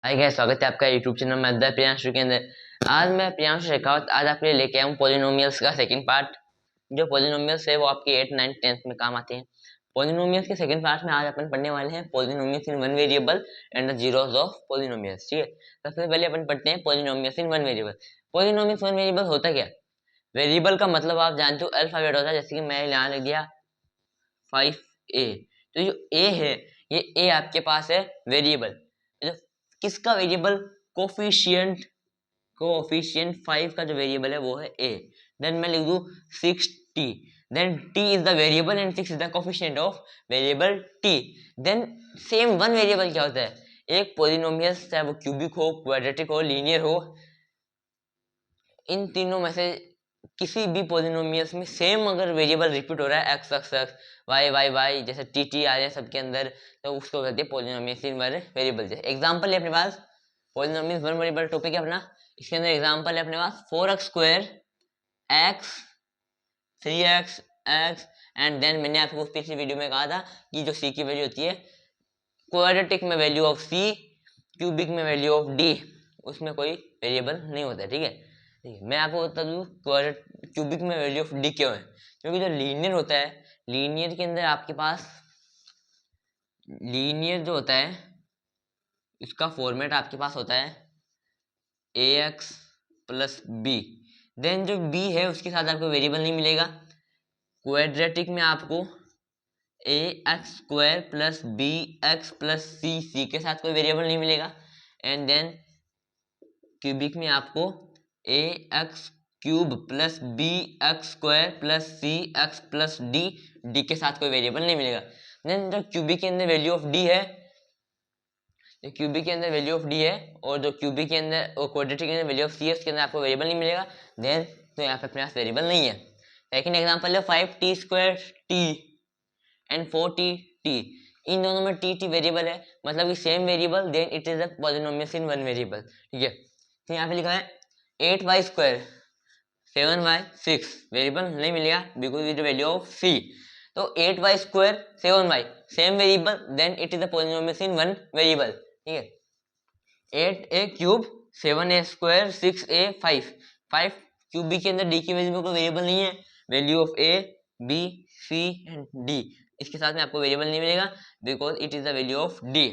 Hi guys, स्वागत है आपका यूट्यूब चैनल में द प्रियांशु के अंदर। आज मैं प्रियांशु शेखावत आज आपके लिए लेके आया हूँ पॉलिनोमियल्स का सेकंड पार्ट। जो पॉलिनोमियल्स है वो आपके 8, 9, 10th में काम आते हैं। पॉलिनोमियल्स के सेकंड पार्ट में आज अपन पढ़ने वाले हैं polynomials in one variable and the zeros of polynomials. ठीक है, सबसे पहले अपन पढ़ते हैं polynomials in one variable. Polynomials one variable होता क्या? वेरिएबल का मतलब आप जानते हो अल्फाबेट होता है, जैसे कि मैं यहाँ लिख दिया 5a। तो जो a है, ये a आपके पास है वेरिएबल। जो किसका वेरिएबल? कोफिशिएंट। कोफिशिएंट 5 का जो वेरिएबल है वो है a। देन मैं लिख दूं 6t। Then t is the variable and 6 is the coefficient of variable t। Then same one variable क्या होता है? एक पॉलिनोमियल, चाहे वो क्यूबिक हो, क्वाड्रेटिक हो, लीनियर हो, इन तीनों में से किसी भी पॉलिनोमियल्स में सेम अगर वेरिएबल रिपीट हो रहा है, x x x, y y y, जैसे टी टी आ रहे हैं सबके अंदर, तो उसको कहते हैं पॉलिनोमियल्स इन वन वेरिएबल। जैसे एग्जांपल है अपने पास पॉलिनोमियल्स वन वेरिएबल टॉपिक है अपना। इसके अंदर एग्जांपल है अपने पास 4x square x, 3x x, and then मैंने आपको पिछली वीडियो में कहा था कि जो सी की वैल्यू होती है क्वाड्रेटिक में वैल्यू ऑफ सी, क्यूबिक में वैल्यू ऑफ डी, उसमें कोई वेरिएबल नहीं होता है। ठीक है, मैं आपको बता दूं क्यूबिक में वैल्यू ऑफ डी क्यों है। क्योंकि जो लीनियर होता है, लीनियर के अंदर आपके पास लीनियर जो होता है इसका फॉर्मेट आपके पास होता है ए एक्स प्लस बी। देन जो बी है उसके साथ आपको वेरिएबल नहीं मिलेगा। क्वाड्रेटिक में आपको A X square plus B X plus C, C के साथ कोई वेरिएबल नहीं मिलेगा। एंड देन क्यूबिक में आपको A X cube plus B X square plus C X plus D, D के साथ कोई वेरिएबल नहीं मिलेगा। देन जो क्यूबिक के अंदर वैल्यू ऑफ डी है, जो क्यूबिक के अंदर वैल्यू ऑफ डी है, और जो क्यूबिक के अंदर और क्वाड्रेटिक के अंदर वैल्यू ऑफ सी है, उसके अंदर आपको वेरिएबल नहीं मिलेगा। देन तो यहाँ पे अपने पास वेरिएबल नहीं है। सेकंड एग्जांपल है 5t square T and 4t। इन दोनों में टी वेरिएबल है, मतलब कि same variable, then it is a polynomial in one variable. ठीक है, तो यहाँ पे लिखा है 8y स्क्वायर 7y 6, वेरिएबल नहीं मिलेगा because is the value of C. तो 8y square 7y same variable, then it is the polynomial in one variable. ठीक है, 8a cube 7a square 6a 5, 5 cubic के अंदर डी की वैल्यू में कोई वेरिएबल नहीं है। Value of A B C and D, इसके साथ में आपको वेरिएबल नहीं मिलेगा because it is the value of D.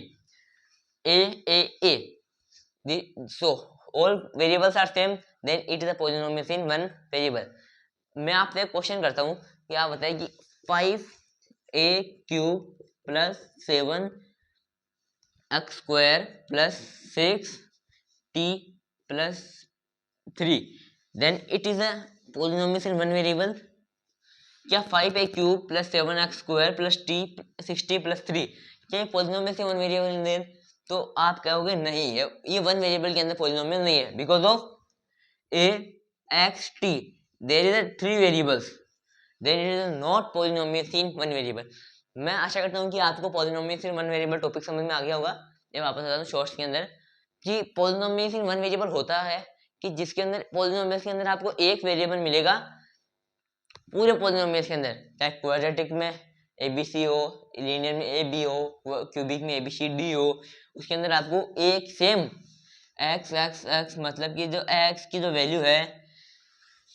A so all variables are same, then it is a polynomial in one variable. मैं आपसे एक क्वेश्चन करता हूँ कि आप बताइए कि 5a cube plus 7x square plus 6t plus 3, then it is a polynomial in one variable. क्या 5a cube plus 7x square plus T 6t plus 3 क्या पॉलिनोमियल से वन वेरिएबल है? तो आप कहोगे नहीं है, ये वन वेरिएबल के अंदर पॉलिनोमियल नहीं है because of a x t there is a three variables, there is not polynomial in one variable. मैं आशा करता हूँ कि आपको polynomial in one variable topic समझ में आ गया होगा। ये वापस आता हूँ शॉर्ट्स के अंदर कि पॉलिनोमियल इन वन वेरिएबल होता है कि जिसके अंदर पॉलिनोमियल के अंदर आपको एक वेरिएबल मिलेगा पूरे पॉलिनोमियल के अंदर, चाहे क्वाड्रेटिक में ए बी सी हो, लीनियर में ए बी हो, क्यूबिक में ए बी सी डी हो, उसके अंदर आपको एक सेम एक्स एक्स एक्स, मतलब कि जो एक्स की जो वैल्यू है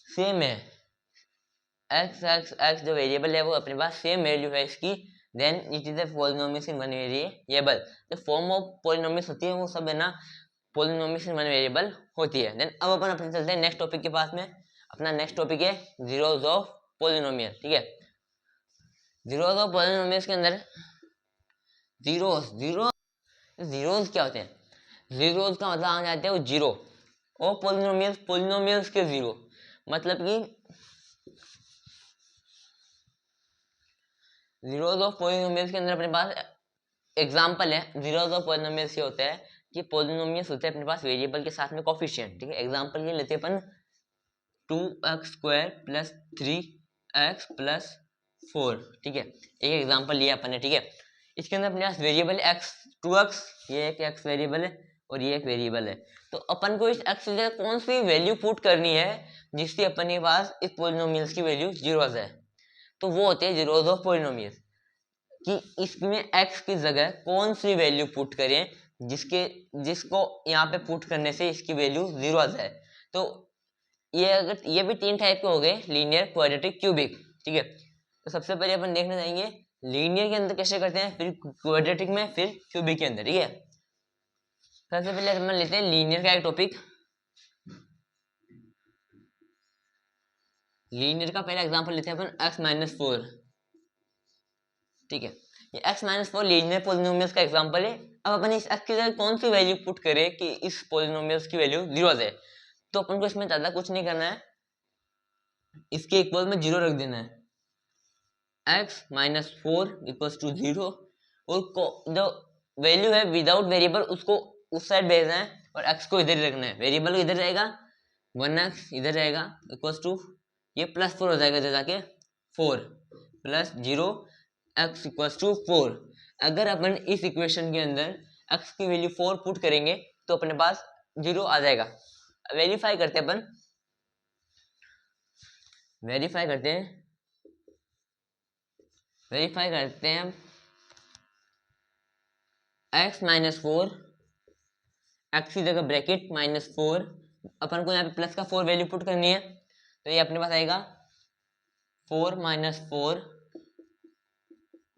सेम है, एक्स एक्स एक्स जो वेरिएबल है वो अपने पास सेम वैल्यू है इसकी, then it is a polynomial in one variable. जो फॉर्म ऑफ पॉलिनोमियल होती है वो सब है ना पॉलिनोमियल इन वन वेरिएबल होती है। देन अब अपन अपने चलते हैं नेक्स्ट टॉपिक के पास में। अपना नेक्स्ट टॉपिक है जीरोस ऑफ पॉलिनोमियल। ठीक है, जीरोस ऑफ पॉलिनोमियल्स के अंदर जीरोस जीरो जीरोस क्या होते हैं? जीरोस का मतलब आ जाते हैं वो जीरो, और पॉलिनोमियल्स पॉलिनोमियल्स के जीरो, मतलब कि जीरोस ऑफ पॉलिनोमियल्स के अंदर अपने पास एग्जांपल है। जीरोस ऑफ पॉलिनोमियल्स ये होता है कि पॉलिनोमियल्स होते हैं अपने पास वेरिएबल के साथ में कोफिशिएंट। ठीक है, एग्जांपल ये लेते हैं अपन 2x square plus 3x plus 4। ठीक है, एक एग्जांपल लिया अपन ने। ठीक है, इसके अंदर अपने पास वेरिएबल x 2x, ये एक x वेरिएबल है और ये एक वेरिएबल है। तो अपन को इस x की जगह कौन सी वैल्यू पुट करनी है जिससे अपन के पास इस पॉलिनोमियल्स की वैल्यू जीरोस है, तो वो होते हैं जीरोस ऑफ पॉलिनोमियल्स। कि इसमें x की जगह कौन सी वैल्यू पुट करें जिसको यहाँ पे पुट करने से इसकी वैल्यू 0 आ जाए। तो ये भी 3 टाइप के हो गए, लीनियर, क्वाड्रेटिक, क्यूबिक। ठीक है, तो सबसे पहले अपन देखने जाएंगे लीनियर के अंदर कैसे करते हैं, फिर क्वाड्रेटिक में, फिर क्यूबिक के अंदर। ठीक है, सबसे पहले अपन लेते हैं लीनियर का एक टॉपिक। लीनियर का पहला एग्जांपल लेते हैं अपन x-4। ठीक है, ये x-4 लीनियर पॉलिनोमियल्स का एग्जांपल है। अब अपन इस x की जगह कौन सी वैल्यू पुट करें कि इस पॉलिनोमियल्स की वैल्यू 0 आ जाए। तो अपन को इसमें ज्यादा कुछ नहीं करना है, इसके इक्वल में 0 रख देना है। x-4 इक्वल्स टू 0 और जो वैल्यू है विदाउट वेरिएबल उसको उस साइड भेजना है और x को इधर ही रखना है। वेरिएबल इधर रहेगा, 1x इधर रहेगा, इक्वल्स टू ये +4 हो जाएगा, जाके 4 प्लस 0 x इक्वल्स टू 4। अगर अपन इस इक्वेशन के अंदर x की वैल्यू 4 पुट करेंगे तो अपने पास 0 आ जाएगा। वेरीफाई करते हैं अपन, वेरीफाई करते हैं x-4, x की जगह ब्रैकेट -4, अपन को यहाँ पे प्लस का 4 वैल्यू पुट करनी है, तो ये अपने पास आएगा 4 - 4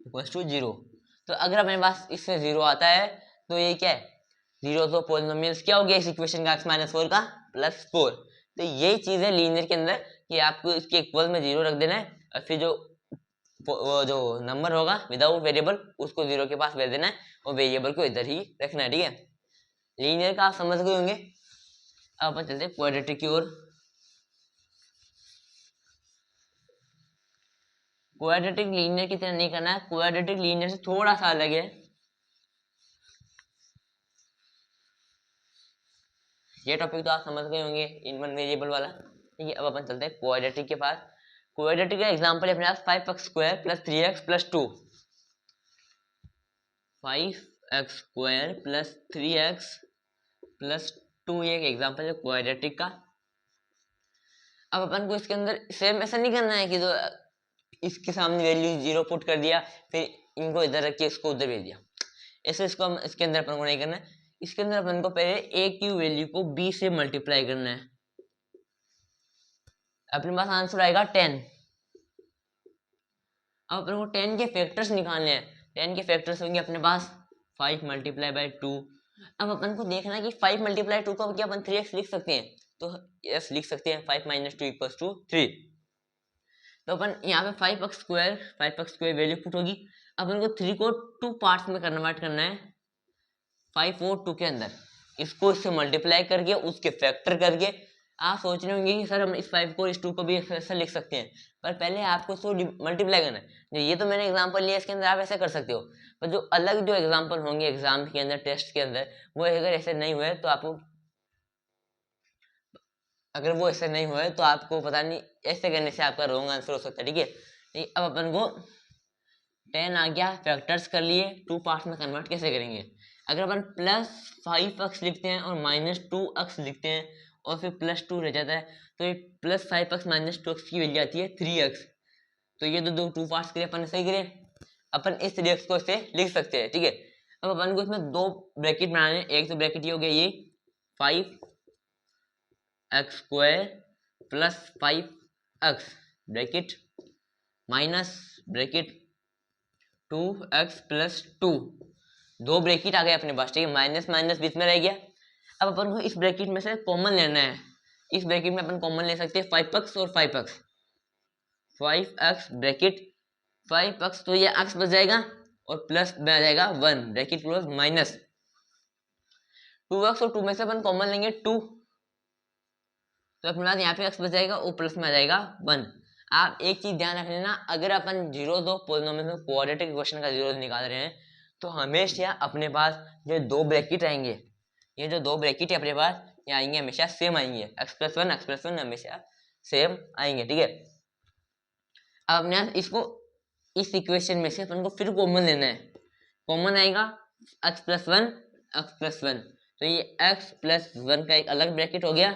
इक्वल्स टू 0। तो अगर अपने पास इससे 0 आता है तो ये क्या है, 0 तो पॉलिनोमियल्स क्या हो गया इस इक्वेशन का, x-4 का +4। तो यही चीज है लीनियर के अंदर कि आपको इसके इक्वल में 0 रख देना है और फिर जो नंबर होगा विदाउट वेरिएबल उसको 0 के पास भेज देना है और वेरिएबल को इधर ही रखना है। ठीक है, लीनियर का आप समझ गए होंगे। अब अपन चलते हैं क्वाड्रेटिक की ओर। क्वाड्रेटिक लीनियर की तरह नहीं करना है, क्वाड्रेटिक लीनियर से थोड़ा सा अलग है। ये टॉपिक तो आप समझ गए होंगे, इन वन वेरिएबल वाला। ठीक है, अब अपन चलते हैं क्वाड्रेटिक के पास। क्वाड्रेटिक का एग्जांपल है अपने पास 5x² + 3x + 2। 5x² + 3x + 2 ये एक एग्जांपल है क्वाड्रेटिक का। अब अपन को इसके अंदर सेम ऐसा नहीं करना है कि जो इसके सामने वैल्यू 0 पुट कर दिया फिर इनको इधर रख के इसको उधर भेज दिया, ऐसे इसके अंदर अपन को नहीं करना है। इसके अंदर अपन को पहले a की वैल्यू को b से मल्टीप्लाई करना है। अपने पास आंसर आएगा 10। अब अपन को 10 के फैक्टर्स निकालने हैं। 10 के फैक्टर्स होंगे अपने पास 5 × 2। अब अपन को देखना है कि 5 × 2 को क्या अपन 3x लिख सकते हैं, तो यस लिख सकते हैं। 5 - 2 = 3। तो अपन यहाँ पे 5x² वैल्यू पुट होगी। अपन को 3 को 2 पार्ट्स में कन्वर्ट करना है, 5 और 2 के अंदर। इसको इससे मल्टीप्लाई करके उसके फैक्टर करके आप सोच रहे होंगे कि सर हम इस 5 को इस 2 को भी ऐसा लिख सकते हैं, पर पहले आपको इसको मल्टीप्लाई करना है। ये तो मैंने एग्जांपल लिया, इसके अंदर आप ऐसे कर सकते हो, पर जो अलग जो एग्जांपल होंगे एग्जाम के अंदर, टेस्ट के अंदर, वो अगर ऐसे नहीं हुए तो आपको पता नहीं ऐसे करने से आपका रॉन्ग आंसर हो सकता है। ठीक है, अब अपन को 10 आ गया, फैक्टर्स कर लिए, 2 पार्ट्स में कन्वर्ट कैसे करेंगे। अगर अपन +5x लिखते हैं और -2x लिखते हैं और फिर +2 रह जाता है तो ये +5x - 2x की वैल्यू आती है 3x। तो ये दो 2 पार्ट्स के लिए अपन सही करें, अपन इस 3x को इसे लिख सकते हैं। ठीक है, अब अपन को इसमें 2 ब्रैकेट बनाने हैं। एक तो ब्रैकेट ये हो गया, ये 5x² + 5x bracket minus bracket 2x + 2, 2 bracket आ गए अपने पास। ठीक है, माइनस माइनस बीच में रह गया। अब अपन को इस ब्रैकेट में से कॉमन लेना है। इस ब्रैकेट में अपन कॉमन ले सकते हैं 5x और 5x। 5x ब्रैकेट 5x, तो ये x बच जाएगा और प्लस में आ जाएगा 1 ब्रैकेट क्लोज माइनस 2x, और 2 में से अपन कॉमन लेंगे 2, तो अपने पास यहाँ पे x बच जाएगा और प्लस में आ जाएगा 1। आप एक चीज ध्यान रख लेना, अगर अपन जीरो दो पॉलिनोमियल में क्वाड्रेटिक इक्वेशन का जीरो निकाल रहे हैं तो हमेशा अपने पास ये 2 ब्रैकेट आएंगे। ये जो 2 ब्रैकेट है अपने पास ये आएंगे, हमेशा सेम आएंगे। x+1 हमेशा सेम आएंगे। ठीक है, अब अपने पास इसको इस इक्वेशन में से अपन को फिर कॉमन लेना है। कॉमन आएगा x+1, तो ये x+1 का एक अलग ब्रैकेट हो गया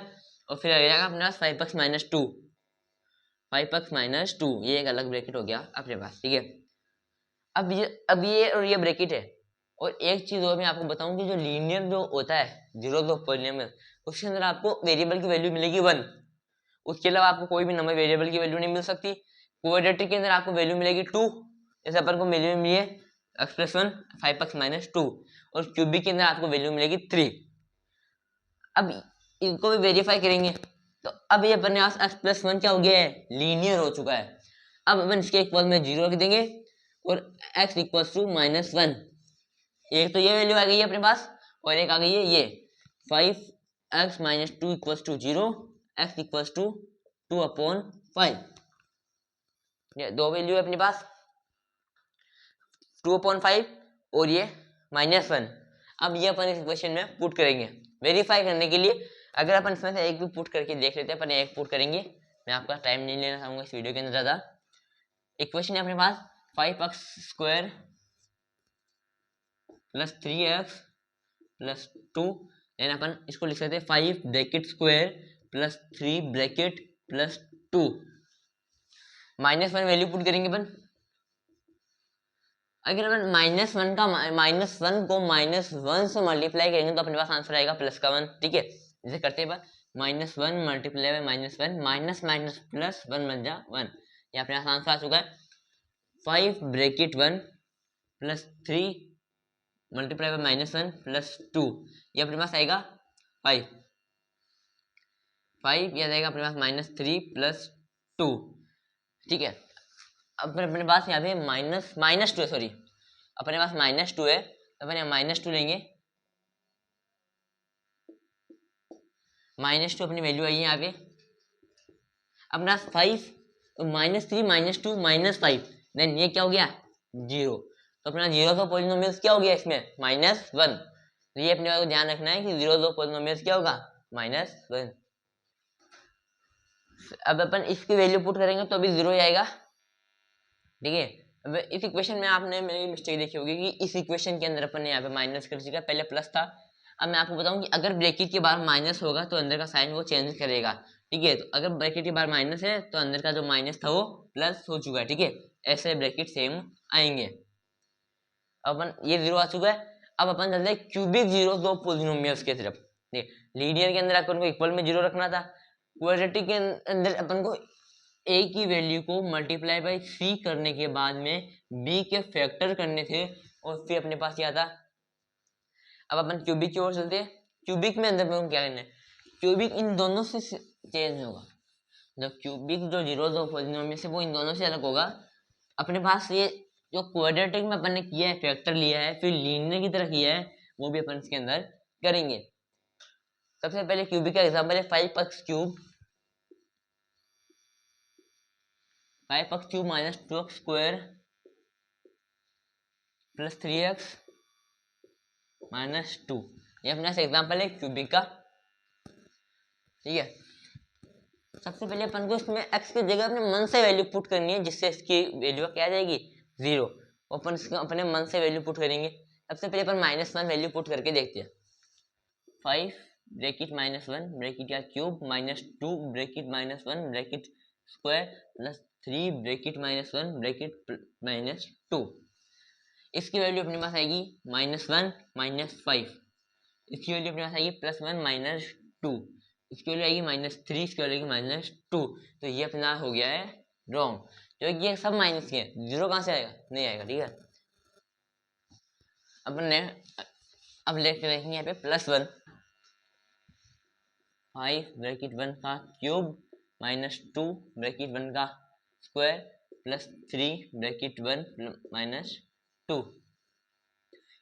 और फिर आ जाएगा अपने पास 5x - 2, ये एक अलग ब्रैकेट हो गया अपने पास। ठीक है, अब ये और ये ब्रैकेट है और एक चीज और मैं आपको बताऊं कि जो लीनियर जो होता है जीरो ऑफ पॉलिनोमियल, उसके अंदर आपको वेरिएबल की वैल्यू मिलेगी 1, उसके अलावा आपको कोई भी नंबर वेरिएबल की वैल्यू नहीं मिल सकती। क्वाड्रेटिक के अंदर आपको वैल्यू मिलेगी 2, जैसे अपन को वैल्यू मिली है x+1 5x-2, और क्यूबिक के अंदर आपको वैल्यू मिलेगी 3। अब इनको भी वेरीफाई करेंगे, तो अब ये अपने पास x+1 क्या हो गया है, लीनियर हो चुका है। अब अपन इसके इक्वल में 0 रख देंगे और x इक्वल्स टू -1, एक तो ये वैल्यू आ गई है अपने पास, और एक आ गई है ये 5x-2 equals to 0, x equals to 2/5। ये दो वैल्यू है अपने पास 2/5 और ये -1। अब ये अपन इस इक्वेशन में पुट करेंगे वेरीफाई करने के लिए। अगर अपन इसमें से एक भी पुट करके देख लेते हैं, अपन एक पुट करेंगे, मैं आपका टाइम नहीं लेना चाहूंगा इस वीडियो के अंदर ज़्यादा। इक्वेशन है अपने पास 5x² + 3x + 2, देन अपन इसको लिख सकते हैं 5 bracket square + 3 bracket + 2। -1 value put करेंगे अपन। अगर अपन -1 का -1 को -1 से मल्टीप्लाई करेंगे तो अपने पास आंसर आएगा +1, ठीक है। जैसे करते हैं -1 multiply by -1, minus minus plus 1 बन जा 1, ये अपने पास आंसर आ चुका है 5 ब्रैकेट 1 + 3 मल्टीप्लाई बाय -1 + 2, ये अपने पास आएगा 5 ये आएगा अपने पास -3 + 2, ठीक है। अब अपने पास यहाँ पे -2 है, सॉरी अपने पास -2 है, तो अपन यहाँ -2 लेंगे। -2 अपनी वैल्यू आई है यहाँ पे। अपने पास 5 तो -3 -2 -5, देन ये क्या हो गया 0, तो अपना 0 का पॉलिनोमियल्स क्या हो गया इसमें -1, तो ये अपने को ध्यान रखना है कि 0 का पॉलिनोमियल्स क्या होगा -1। अब अपन इसकी वैल्यू पुट करेंगे तो अभी 0 ही आएगा, ठीक है। अब इस इक्वेशन में आपने मेरी मिस्टेक देखी होगी कि इस इक्वेशन के अंदर अपन ने यहाँ पे माइनस कर दिया, पहले प्लस था। अब मैं आपको बताऊं कि अगर ब्रैकेट के बाहर माइनस होगा तो अंदर का साइन वो चेंज करेगा, ठीक है। तो अगर ब्रैकेट के बाहर माइनस है तो अंदर का जो माइनस था वो प्लस हो चुका है, ठीक है। ऐसे ब्रैकेट सेम आएंगे। अपन ये 0 आ चुका है। अब अपन चलते हैं क्यूबिक जीरो दो पोलिनोमियल्स की तरफ। लीनियर के अंदर अपन को इक्वल में 0 रखना था, क्वाड्रेटिक के अंदर अपन को a की वैल्यू को मल्टीप्लाई बाई c करने के बाद में b के फैक्टर करने थे, और फिर अपने पास क्या था। अब अपन क्यूबिक की ओर चलते हैं। क्यूबिक में अंदर में क्या करना है, क्यूबिक इन दोनों से चेंज होगा, जब क्यूबिक जो जीरोस ऑफ पॉलिनोमियल है वो इन दोनों से अलग होगा। अपने पास ये जो क्वाड्रेटिक में अपन ने किया है फैक्टर लिया है, फिर लीनियर की तरह किया है, वो भी अपन इसके अंदर करेंगे। सबसे पहले क्यूबिक का एग्जांपल है 5x³ 5x³ -2x² + 3x -2, ये अपना एग्जांपल है क्यूबिक का, ठीक है। सबसे पहले अपन को इसमें x की जगह अपने मन से वैल्यू पुट करनी है, जिससे इसकी वैल्यू क्या आ जाएगी 0, अपन इसको अपने मन से वैल्यू पुट करेंगे। सबसे पहले अपन -1 वैल्यू पुट करके देखते हैं। 5 ब्रैकेट -1 ब्रैकेट या cube -2 bracket -1 bracket square + 3 bracket -1 bracket -2, इसकी वैल्यू अपने पास आएगी -1 -5, इसकी वैल्यू अपने पास आएगी +1 -2, इसकी वैल्यू आएगी -3, इसकी वैल्यू आएगी -2। तो ये अपना हो गया है रॉन्ग, क्योंकि ये सब माइनस के हैं, 0 कहाँ से आएगा, नहीं आएगा, ठीक है। अब लेके देखेंगे यहाँ पे +1, 5 ब्रैकेट 1 का क्यूब -2 ब्रैकेट 1 का स्क्वायर + 3 ब्रैकेट 1 -2,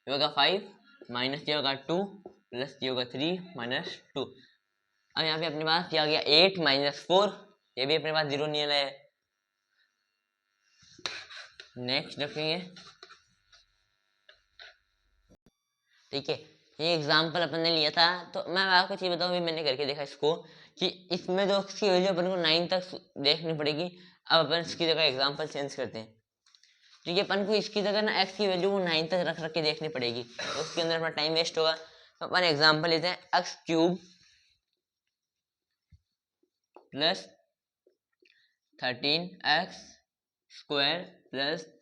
ये होगा 5 माइनस ये होगा 2 प्लस ये होगा 3 -2। अब यहाँ पे अपने पास क्या आ गया 8 -4, ये भी अपने पास 0 नहीं आया है। नेक्स्ट रखेंगे, ठीक है। ये एग्जाम्पल अपन ने लिया था, तो मैं आपको चीज़ बताऊँ, मैंने करके देखा इसको कि इसमें जो इसकी वैल्यू अपन को 9 तक देखनी पड़ेगी। अब अपन इसकी जगह एग्जाम्पल चेंज करते हैं, ठीक है। अपन को इसकी जगह ना x की वैल्यू को 9 तक रख के देखनी पड़ेगी, तो उसके अंदर अपना टाइम वेस्ट होगा। तो अपन एग्जाम्पल लेते हैं x³ + 13x² +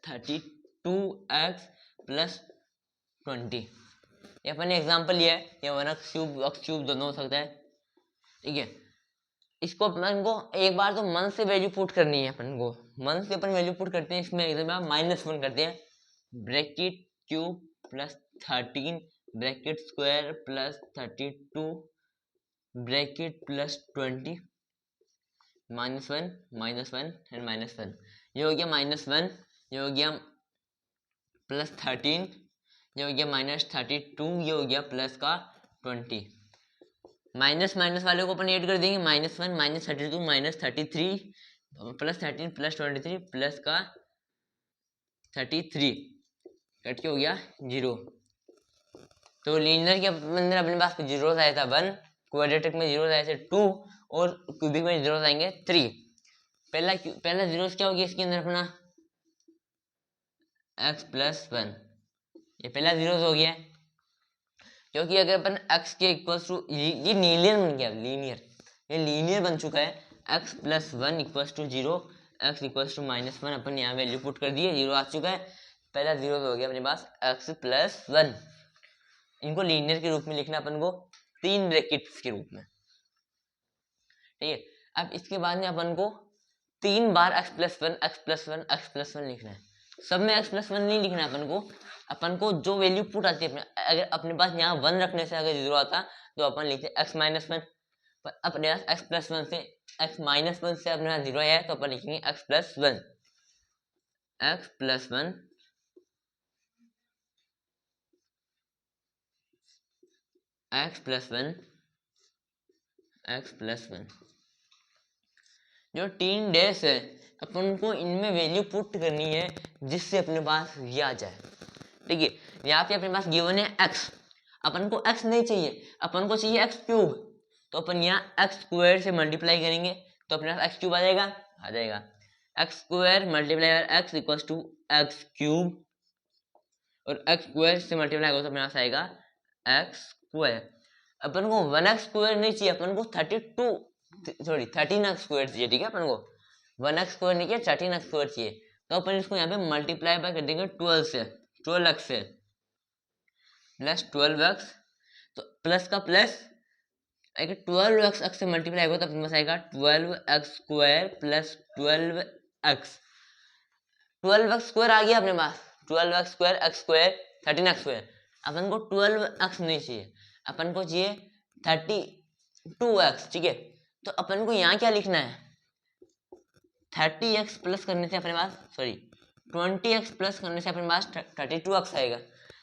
32x + 20। ये अपन ने एग्जाम्पल लिया है, ये 1x³ दोनों हो सकता है, ठीक है। इसको अपन को एक बार तो मंथ से वैल्यू पुट करनी है, अपन को मंथ से अपन वैल्यू पुट करते हैं, इसमें एकदम -1 करते हैं, bracket cube plus 13 bracket square plus 32 bracket plus 20 -1 -1 and -1, ये हो गया -1, ये हो गया +13, ये हो गया -32, ये हो गया प्लस का 20। माइनस माइनस वाले को अपन ऐड कर देंगे, -1 -32 -33 +13 +23 प्लस का 33 कट के हो गया 0। तो लीनियर के अंदर अपने पास जीरोस आया था 1, क्वाड्रेटिक में जीरोस आए थे 2 और क्यूबिक में जीरोस आएंगे 3। पहला जीरोस क्या हो गया इसके अंदर अपना x+1, ये पहला जीरोस हो गया, क्योंकि अगर अपन x के इक्वल्स टू, ये लीनियर बन गया, ये लीनियर बन चुका है, x+1 = 0, x = -1, अपन यहाँ वैल्यू पुट कर दिए, 0 आ चुका है, पहला जीरो हो गया अपने पास x+1। इनको लीनियर के रूप में लिखना अपन को 3 ब्रैकेट्स के रूप में, ठीक है। अब इसके बाद में अपन को 3 बार x+1 x+1 x+1 लिखना है, सब में x+1 नहीं लिखना है अपन को जो वैल्यू पुट आती है, अगर अपने पास यहाँ 1 रखने से अगर 0 आता तो अपन लिखते x-1, पर अपने पास x+1 से x-1 से अपने पास 0 आया है तो अपन लिखेंगे x+1 x+1 x+1 x+1। जो 3 डेज है अपन को इनमें वैल्यू पुट करनी है जिससे अपने पास ये आ जाए, ठीक है। यहाँ पे अपने पास गिवन है x, अपन को x नहीं चाहिए, अपन को चाहिए x³, तो अपन यहाँ x² से मल्टीप्लाई करेंगे तो अपने पास x³ आ जाएगा, x² मल्टीप्लाई x = x³ और x² से मल्टीप्लाई होगा तो अपने पास आएगा x²। अपन को 1x² नहीं चाहिए, अपन को 13x² चाहिए, ठीक है। अपन को 1x² नहीं चाहिए, 13x² चाहिए, तो अपन इसको यहाँ पे मल्टीप्लाई बाय कर देंगे 12 से, 12x से प्लस 12x, तो प्लस का प्लस अगर 12x से मल्टीप्लाई होगा तो अपने पास आएगा 12x² प्लस 12x, 12x² आ गया अपने पास, 12x² x² 13x²। अपन को 12x नहीं चाहिए, अपन को चाहिए 32x, ठीक है। तो अपन को यहाँ क्या लिखना है, 30x प्लस करने से अपने पास 20x प्लस करने से अपने पास 32x आएगा।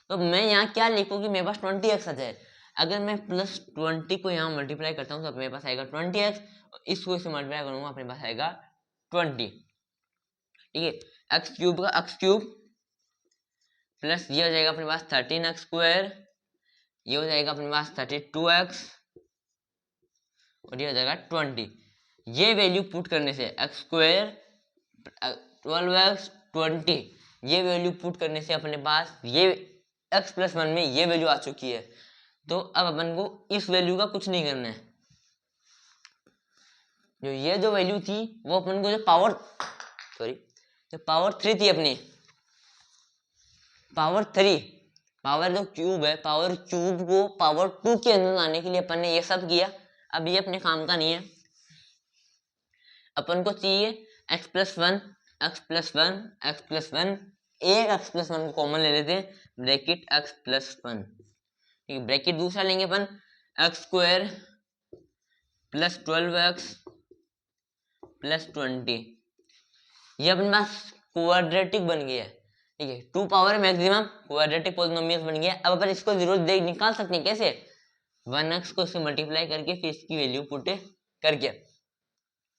तो मैं यहाँ क्या लिखूँ कि मेरे पास 20x आ जाए, अगर मैं +20 को यहाँ मल्टीप्लाई करता हूँ तो मेरे पास आएगा 20x, इसको इससे मल्टीप्लाई करूँगा अपने पास आएगा 20, ठीक है। x³ का x³ प्लस ये हो जाएगा अपने पास 13x², ये हो जाएगा अपने पास 32x और ये हो जाएगा 20। ये वैल्यू पुट करने से x² 12x 20, ये वैल्यू पुट करने से अपने पास ये x+1 में ये वैल्यू आ चुकी है। तो अब अपन को इस वैल्यू का कुछ नहीं करना है, जो वैल्यू थी वो अपन को जो पावर 3 थी अपनी, पावर 3, पावर जो क्यूब है, पावर क्यूब को पावर 2 के अंदर लाने के लिए अपन ने ये सब किया। अब ये अपने काम का नहीं है, अपन को चाहिए x+1 x+1 x+1, एक x+1 को कॉमन ले लेते हैं, ब्रैकेट x+1, ठीक है। ब्रैकेट दूसरा लेंगे अपन x² प्लस 12x प्लस 20, ये अपने पास क्वाड्रेटिक बन गया है, ठीक है। 2 पावर मैक्सिमम क्वाड्रेटिक पॉलिनोमियल्स बन गया। अब अपन इसको 0 निकाल सकते हैं, कैसे, 1x को इससे मल्टीप्लाई करके फिर इसकी वैल्यू पुट करके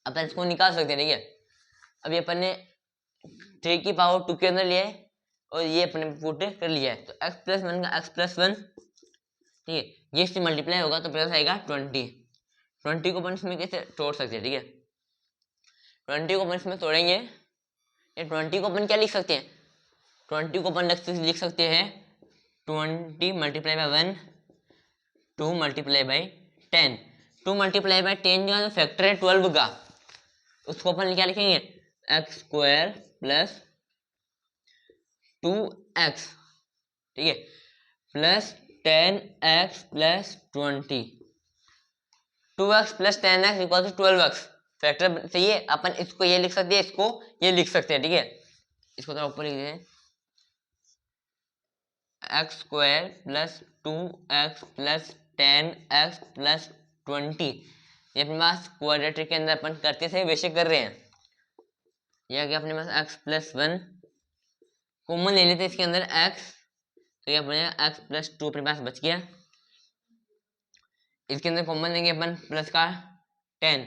अपन इसको निकाल सकते हैं, ठीक है। अभी अपन ने 3 की पावर 2 के अंदर लिया है और ये अपने पुट कर लिया है, तो x+1 का x+1, ठीक है, ये इससे मल्टीप्लाई होगा तो प्लस आएगा 20 को अपन इसमें कैसे तोड़ सकते हैं, ठीक है। 20 को अपन इसमें तोड़ेंगे, ये 20 को अपन क्या लिख सकते हैं, 20 को अपन लिख सकते हैं 20 multiply by 1, 2 multiply by 10, 2 multiply by 10 का फैक्टर है 12 का, उसको अपन क्या लिखेंगे x² प्लस 2x, ठीक है। Plus 10x plus 20, 2x plus 10x equal to 12x। Factor चाहिए अपन इसको ये लिख सकते हैं, इसको ये लिख सकते हैं, ठीक है। इसको थोड़ा ऊपर लिख देते हैं, x square plus 2x plus 10x plus 20। ये अपने पास क्वाड्रेटिक के अंदर अपन करते थे, बेशक कर रहे हैं। ये आ गया अपने पास x प्लस 1, कॉमन ले लेते हैं इसके अंदर x, तो ये अपने x प्लस 2 अपने पास बच गया। इसके अंदर कॉमन लेंगे अपन प्लस का 10,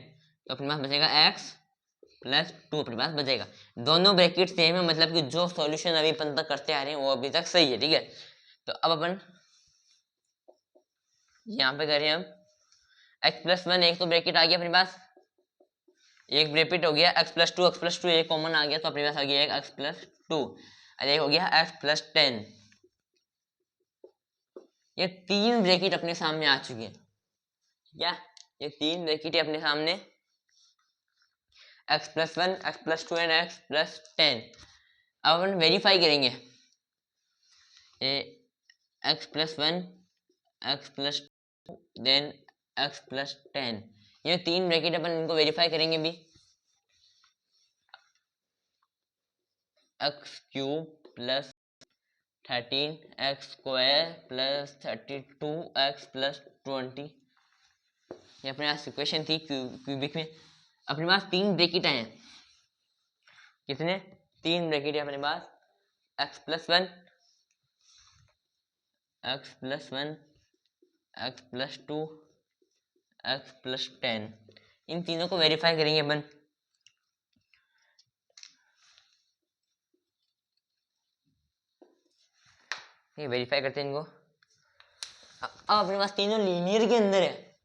तो अपने पास बचेगा x प्लस 2 अपने पास बचेगा। दोनों ब्रैकेट सेम है, मतलब कि जो सॉल्यूशन अभी अपन तक करते आ रहे हैं वो अभी तक सही है, ठीक है। तो अब अपन यहाँ पे करें, हम x प्लस 1, एक तो ब्रैकेट आ गया अपने पास, एक ब्रैकेट हो गया x प्लस 2 एक कॉमन आ गया, तो अपने पास आ गया एक x प्लस 2 और एक हो गया x प्लस 10। ये तीन ब्रैकेट अपने सामने आ चुके हैं, क्या ये तीन ब्रैकेट है अपने सामने, x plus 1, x plus 2 and x plus 10। अब अपन वेरीफाई करेंगे, ये x plus 1, x plus 2 then x plus 10, ये तीन ब्रैकेट अपन इनको वेरीफाई करेंगे भी। x cube plus 13x square plus 32x plus 20, ये अपने पास इक्वेशन थी क्यूबिक में। अपने पास तीन ब्रैकेट आए हैं, कितने, तीन ब्रैकेट है अपने पास, x plus 1, x plus 1, x plus 2, x plus 10। इन तीनों को वेरीफाई करेंगे अपन। ये वेरीफाई करते हैं इनको। अब अपने पास तीनों लीनियर के अंदर है,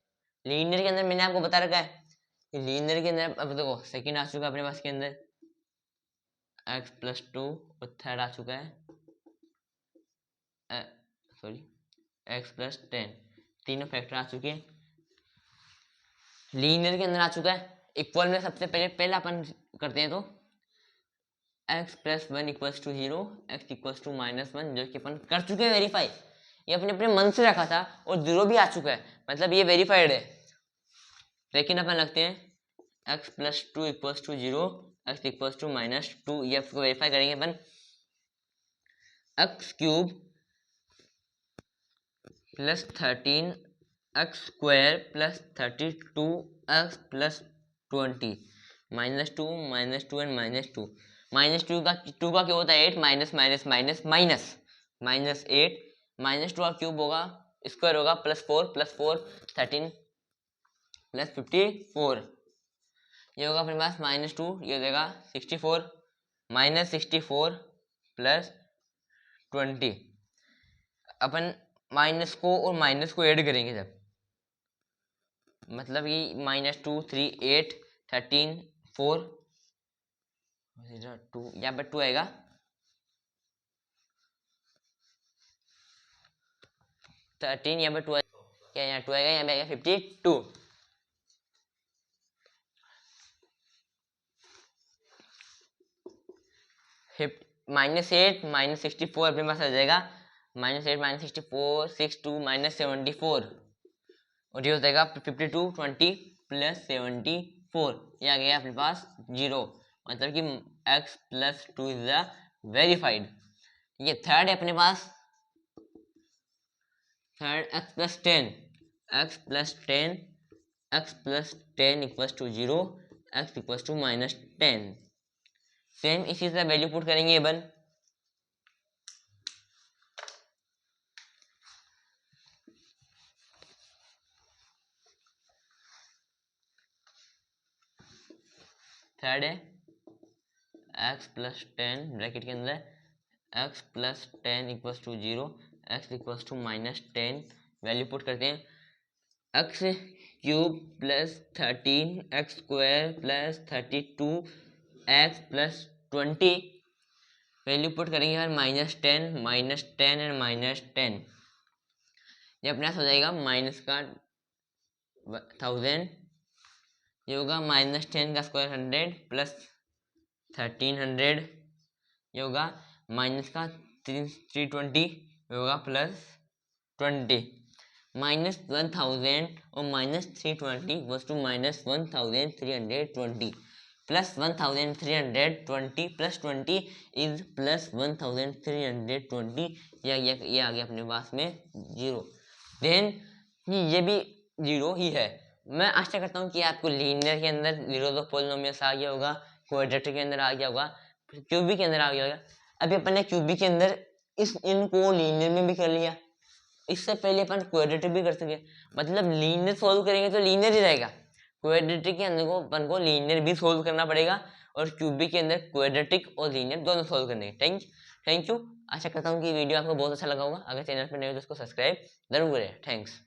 लीनियर के अंदर मैंने आपको बता रखा है, लीनियर के अंदर अब देखो सेकंड आ चुका है अपने पास के अंदर x प्लस 2 और थर्ड आ चुका है सॉरी x प्लस 10, तीनों फैक्टर आ चुके हैं, लीनियर के अंदर आ चुका है। इक्वल में सबसे पहले अपन करते हैं, तो x plus 1 equals to 0, x equals to minus 1, जो कि अपन कर चुके हैं वेरीफाई, ये अपने अपने मन से रखा था और 0 भी आ चुका है, मतलब ये वेरीफाइड है। लेकिन अपन लगते हैं x plus 2 equals to 0, x equals to minus 2, ये आपको वेरीफाई करेंगे अपन। x cube plus 13x square plus 32x plus 20, -2 -2 and -2, -2 का क्या होता है 8, माइनस माइनस माइनस माइनस -8, -2 का क्यूब होगा, स्क्वायर होगा, +4 13 प्लस 54, ये होगा अपने पास -2, ये हो जाएगा 64, -64 प्लस 20। अपन माइनस को और माइनस को ऐड करेंगे जब, मतलब ये -2 3 8 13 4 2, यहाँ पर 2 आएगा, थर्टीन यहाँ पर 2 क्या, यहाँ 2 आएगा, यहाँ पे आएगा 52। -8 -64 अपने पास आ जाएगा, -8 -64 6 2 -74, और ये हो जाएगा 52 20 प्लस 74, ये आ गया अपने पास 0, मतलब कि x plus 2 is the verified. ये थर्ड है अपने पास, third x plus 10, x plus 10, x plus 10 equals to 0, x equals to -10, same इसी से वैल्यू पुट करेंगे अपन। थर्ड है x प्लस 10 ब्रैकेट के अंदर x plus 10 equals to 0, x equals to -10, value put करते हैं, x cube plus 13 x square plus 32 x plus 20, value put करेंगे यार -10 एंड -10, ये अपने पास हो जाएगा माइनस का 1000, ये होगा -10 का स्क्वायर 100 प्लस 1300, ये होगा माइनस का 320, ये होगा प्लस 20 -1000 और -320 was to -1320 plus 1320 plus 20 is plus 1320 ये आ गया अपने पास में 0। देन ये भी 0 ही है। मैं आशा करता हूँ कि आपको लीनियर के अंदर जीरोस ऑफ पॉलिनोमियल्स आ गया होगा, क्वाड्रेटिक के अंदर आ गया होगा, क्यूबिक के अंदर आ गया होगा। अभी अपन ने क्यूबिक के अंदर इनको लीनियर में भी कर लिया, इससे पहले अपन क्वाड्रेटिक भी कर सके, मतलब लीनियर सोल्व करेंगे तो लीनियर ही रहेगा। क्वाड्रेटिक के अंदर को अपन को लीनियर भी सोल्व करना पड़ेगा और क्यूबिक के अंदर क्वाड्रेटिक और लीनियर दोनों सोल्व करने हैं। Thank you. आशा करता हूँ कि वीडियो आपको बहुत अच्छा लगा होगा। अगर चैनल पर नए हो तो उसको सब्सक्राइब जरूर करें। थैंक्स।